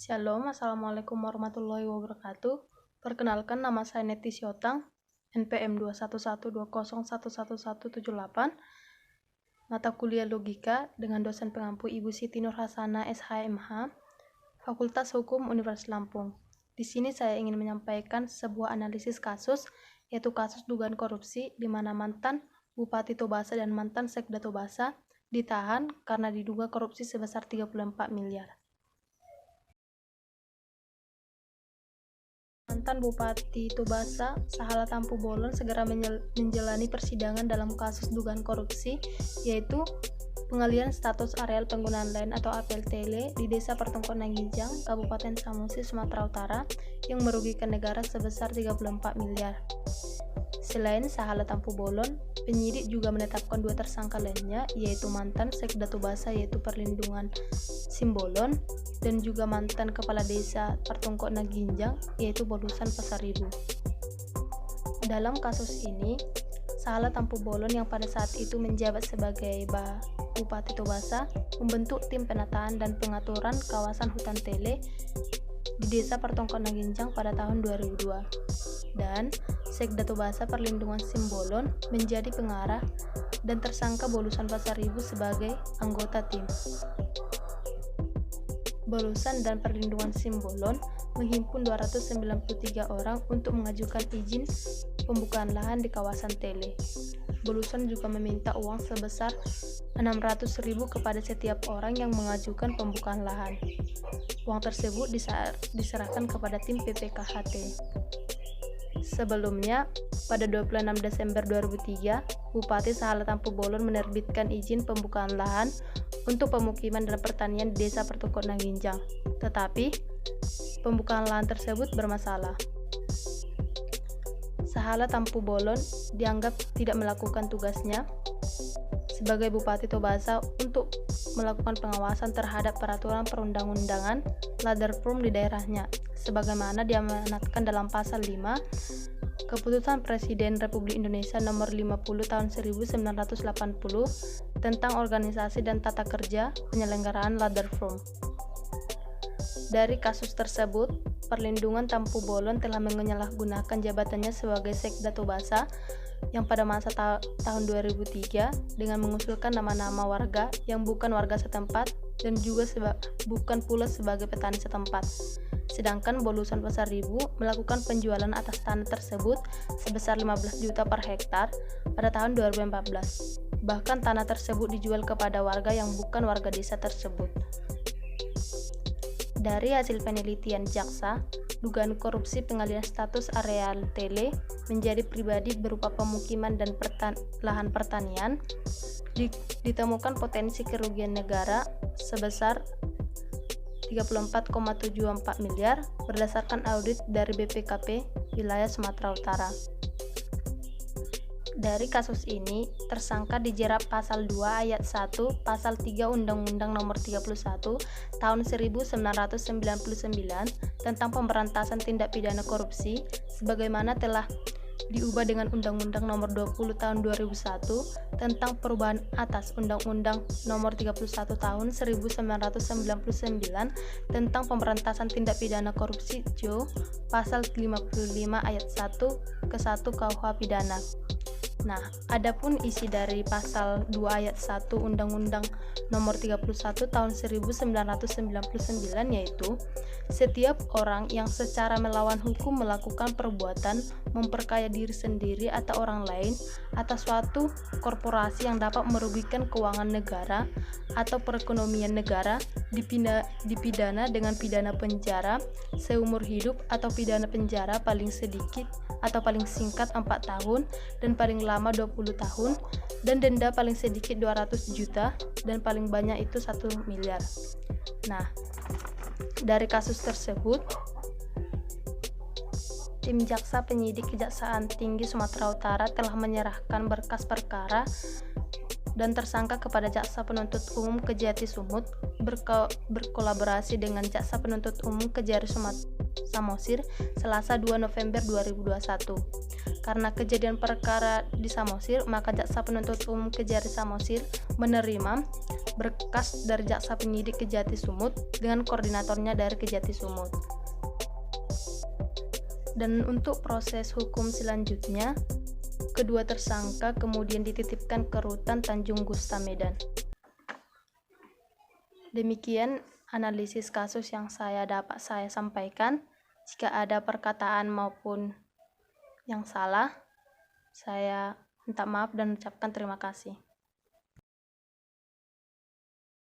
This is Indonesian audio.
Shalom, Assalamualaikum warahmatullahi wabarakatuh. Perkenalkan, nama saya Neti Siotang, NPM 21120111178, mata kuliah Logika dengan dosen pengampu Ibu Siti Nurhasana SHMH, Fakultas Hukum Universitas Lampung. Di sini saya ingin menyampaikan sebuah analisis kasus, yaitu kasus dugaan korupsi di mana mantan Bupati Tobasa dan mantan Sekda Tobasa ditahan karena diduga korupsi sebesar 34 miliar. Mantan Bupati Tobasa, Sahala Tampu Bolon, segera menjalani persidangan dalam kasus dugaan korupsi, yaitu pengalihan status areal penggunaan lahan atau APLTL di Desa Pertongkon Nangginjang, Kabupaten Samosir, Sumatera Utara, yang merugikan negara sebesar 34 miliar. Selain Sahala Tampu Bolon, penyidik juga menetapkan dua tersangka lainnya, yaitu mantan Sekda Tobasa yaitu Perlindungan Simbolon, dan juga mantan Kepala Desa Pertongkon Nangginjang yaitu Bolusan Pasaribu. Dalam kasus ini, Sahala Tampu Bolon yang pada saat itu menjabat sebagai Bupati Tobasa membentuk tim penataan dan pengaturan kawasan hutan tele di Desa Pertongkon Nangginjang pada tahun 2002. Dan Sekda Tobasa Perlindungan Simbolon menjadi pengarah dan tersangka Bolusan Pasaribu sebagai anggota tim. Bolusan dan Perlindungan Simbolon menghimpun 293 orang untuk mengajukan izin pembukaan lahan di kawasan tele. Bolusan juga meminta uang sebesar 600.000 kepada setiap orang yang mengajukan pembukaan lahan. Uang tersebut diserahkan kepada tim PPKHT. Sebelumnya, pada 26 Desember 2003, Bupati Sahala Tampu Bolon menerbitkan izin pembukaan lahan untuk pemukiman dan pertanian di Desa Pertongkon Nangginjang. Tetapi, pembukaan lahan tersebut bermasalah. Sahala Tampu Bolon dianggap tidak melakukan tugasnya sebagai Bupati Tobasa untuk melakukan pengawasan terhadap peraturan perundang-undangan Laderprum di daerahnya, sebagaimana diamanatkan dalam pasal 5 Keputusan Presiden Republik Indonesia nomor 50 tahun 1980 tentang organisasi dan tata kerja penyelenggaraan Laderprum. Dari kasus tersebut, Perlindungan Tampu Bolon telah menyalahgunakan jabatannya sebagai Sekda Tobasa yang pada masa tahun 2003 dengan mengusulkan nama-nama warga yang bukan warga setempat dan juga bukan pula sebagai petani setempat. Sedangkan Bolusan Pasaribu melakukan penjualan atas tanah tersebut sebesar 15 juta per hektar pada tahun 2014. Bahkan tanah tersebut dijual kepada warga yang bukan warga desa tersebut. Dari hasil penelitian jaksa, dugaan korupsi pengalihan status areal tele menjadi pribadi berupa pemukiman dan lahan pertanian ditemukan potensi kerugian negara sebesar 34,74 miliar berdasarkan audit dari BPKP wilayah Sumatera Utara. Dari kasus ini, tersangka dijerat pasal 2 ayat 1 pasal 3 Undang-Undang Nomor 31 Tahun 1999 tentang pemberantasan tindak pidana korupsi sebagaimana telah diubah dengan Undang-Undang Nomor 20 Tahun 2001 tentang perubahan atas Undang-Undang Nomor 31 Tahun 1999 tentang pemberantasan tindak pidana korupsi pasal 55 ayat 1 ke 1 KUH Pidana. Nah, adapun isi dari pasal 2 ayat 1 Undang-Undang Nomor 31 Tahun 1999 yaitu setiap orang yang secara melawan hukum melakukan perbuatan memperkaya diri sendiri atau orang lain atas suatu korporasi yang dapat merugikan keuangan negara atau perekonomian negara dipidana dengan pidana penjara seumur hidup atau pidana penjara paling sedikit atau paling singkat 4 tahun dan paling lama 20 tahun dan denda paling sedikit 200 juta dan paling banyak itu 1 miliar. Nah, dari kasus tersebut, tim jaksa penyidik Kejaksaan Tinggi Sumatera Utara telah menyerahkan berkas perkara dan tersangka kepada Jaksa Penuntut Umum Kejati Sumut berkolaborasi dengan Jaksa Penuntut Umum Kejari Samosir Selasa 2 November 2021. Karena kejadian perkara di Samosir, maka Jaksa Penuntut Umum Kejari Samosir menerima berkas dari Jaksa Penyidik Kejati Sumut dengan koordinatornya dari Kejati Sumut. Dan untuk proses hukum selanjutnya, kedua tersangka kemudian dititipkan ke Rutan Tanjung Gusta, Medan. Demikian analisis kasus yang dapat saya sampaikan. Jika ada perkataan maupun yang salah, saya minta maaf dan ucapkan terima kasih.